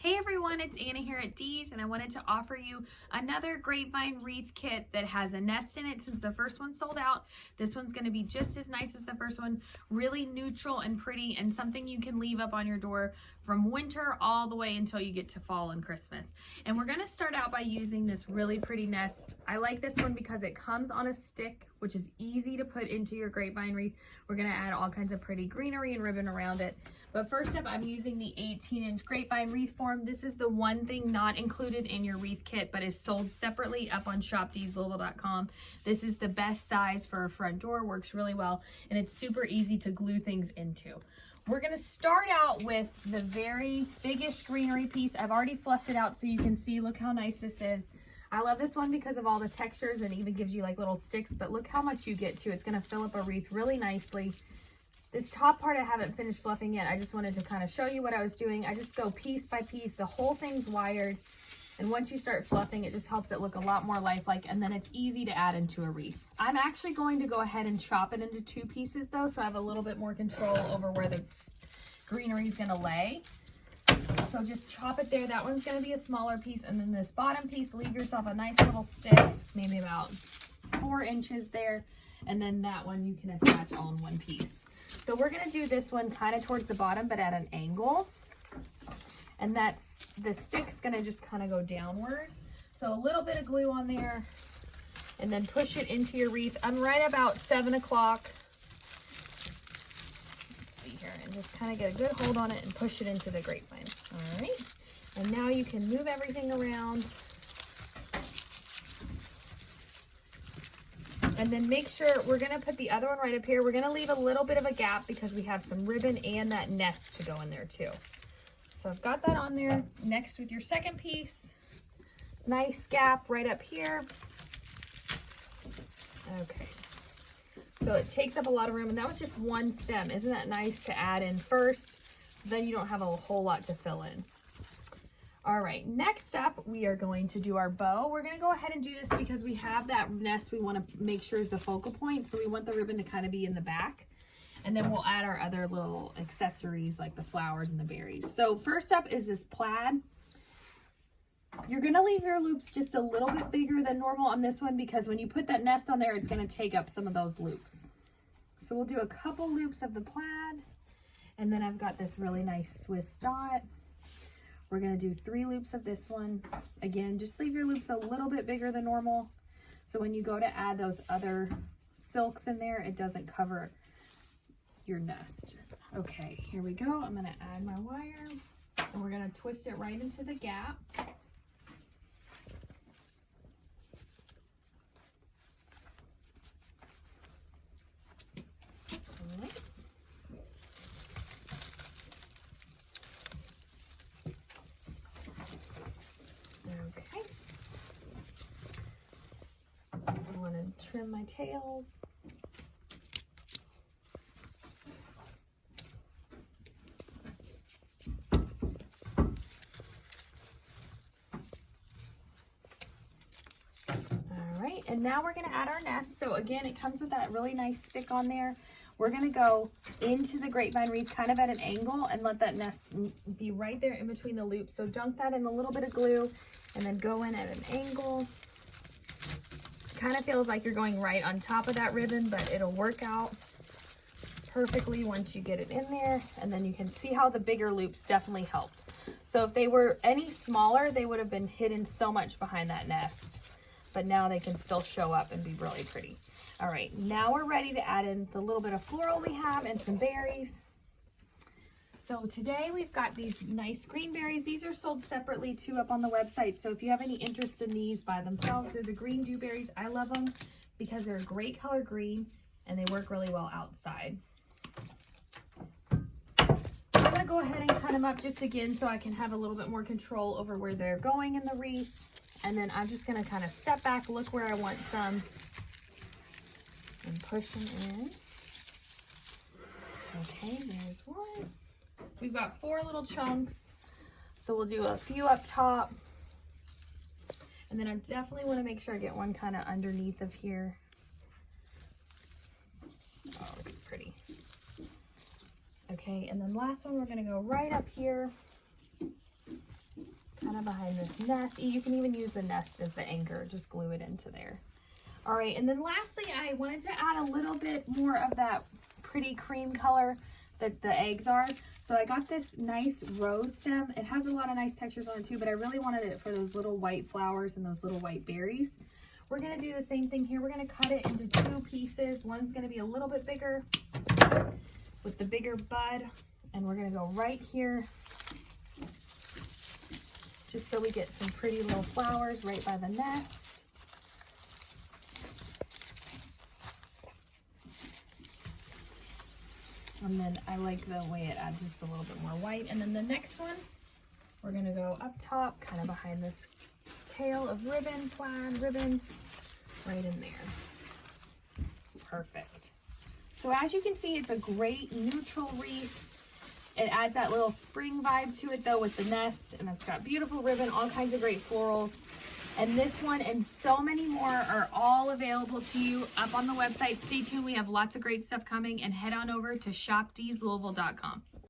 Hey everyone, it's Anna here at Dee's, and I wanted to offer you another grapevine wreath kit that has a nest in it. Since the first one sold out, this one's going to be just as nice as the first one, really neutral and pretty, and something you can leave up on your door from winter all the way until you get to fall and Christmas. And we're going to start out by using this really pretty nest. I like this one because it comes on a stick, which is easy to put into your grapevine wreath. We're going to add all kinds of pretty greenery and ribbon around it. But first up, I'm using the 18-inch grapevine wreath form. This is the one thing not included in your wreath kit, but is sold separately up on shopdeeslouisville.com. This is the best size for a front door, works really well, and it's super easy to glue things into. We're gonna start out with the very biggest greenery piece. I've already fluffed it out so you can see, look how nice this is. I love this one because of all the textures, and even gives you like little sticks, but look how much you get to. It's gonna fill up a wreath really nicely. This top part I haven't finished fluffing yet. I just wanted to kind of show you what I was doing. I just go piece by piece. The whole thing's wired. And once you start fluffing, it just helps it look a lot more lifelike, and then it's easy to add into a wreath. I'm actually going to go ahead and chop it into 2 pieces though, so I have a little bit more control over where the greenery is gonna lay. So just chop it there. That one's gonna be a smaller piece, and then this bottom piece, leave yourself a nice little stick, maybe about 4 inches there, and then that one you can attach all in one piece. So we're gonna do this one kind of towards the bottom, but at an angle. And that's, the stick's gonna just kind of go downward. So a little bit of glue on there, and then push it into your wreath. I'm right about 7 o'clock. Let's see here, and just kind of get a good hold on it and push it into the grapevine. All right, and now you can move everything around. And then make sure, we're gonna put the other one right up here. We're gonna leave a little bit of a gap because we have some ribbon and that nest to go in there too. So I've got that on there. Next with your second piece, nice gap right up here. Okay, so it takes up a lot of room, and that was just one stem. Isn't that nice to add in first? So then you don't have a whole lot to fill in. All right, next up, we are going to do our bow. We're gonna go ahead and do this because we have that nest we wanna make sure is the focal point, so we want the ribbon to kind of be in the back. And then we'll add our other little accessories like the flowers and the berries. So first up is this plaid. You're gonna leave your loops just a little bit bigger than normal on this one because when you put that nest on there, it's gonna take up some of those loops. So we'll do a couple loops of the plaid, and then I've got this really nice Swiss dot. We're gonna do 3 loops of this one. Again, just leave your loops a little bit bigger than normal, so when you go to add those other silks in there, it doesn't cover your nest. Okay, here we go. I'm gonna add my wire, and we're gonna twist it right into the gap. All right. Okay. I want to trim my tails. All right, and now we're going to add our nest. So again, it comes with that really nice stick on there. We're going to go into the grapevine wreath kind of at an angle and let that nest be right there in between the loops. So dunk that in a little bit of glue and then go in at an angle. It kind of feels like you're going right on top of that ribbon, but it'll work out perfectly once you get it in there. And then you can see how the bigger loops definitely helped. So if they were any smaller, they would have been hidden so much behind that nest. But now they can still show up and be really pretty. All right, now we're ready to add in the little bit of floral we have and some berries. So today we've got these nice green berries. These are sold separately too up on the website. So if you have any interest in these by themselves, they're the green dewberries. I love them because they're a great color green and they work really well outside. I'm gonna go ahead and cut them up just again so I can have a little bit more control over where they're going in the wreath. And then I'm just gonna kind of step back, look where I want some, and push them in. Okay, there's one. We've got 4 little chunks, so we'll do a few up top. And then I definitely want to make sure I get one kind of underneath of here. Oh, it's pretty. Okay, and then last one, we're gonna go right up here. kind of behind this nest. You can even use the nest as the anchor, just glue it into there. All right, and then lastly, I wanted to add a little bit more of that pretty cream color that the eggs are. So I got this nice rose stem. It has a lot of nice textures on it too, but I really wanted it for those little white flowers and those little white berries. We're gonna do the same thing here. We're gonna cut it into 2 pieces. One's gonna be a little bit bigger with the bigger bud, and we're gonna go right here, just so we get some pretty little flowers right by the nest. And then I like the way it adds just a little bit more white. And then the next one, we're gonna go up top, kind of behind this tail of ribbon, plaid ribbon, right in there. Perfect. So as you can see, it's a great neutral wreath. It adds that little spring vibe to it though with the nest, and it's got beautiful ribbon, all kinds of great florals. And this one and so many more are all available to you up on the website. Stay tuned, we have lots of great stuff coming, and head on over to shopdeeslouisville.com.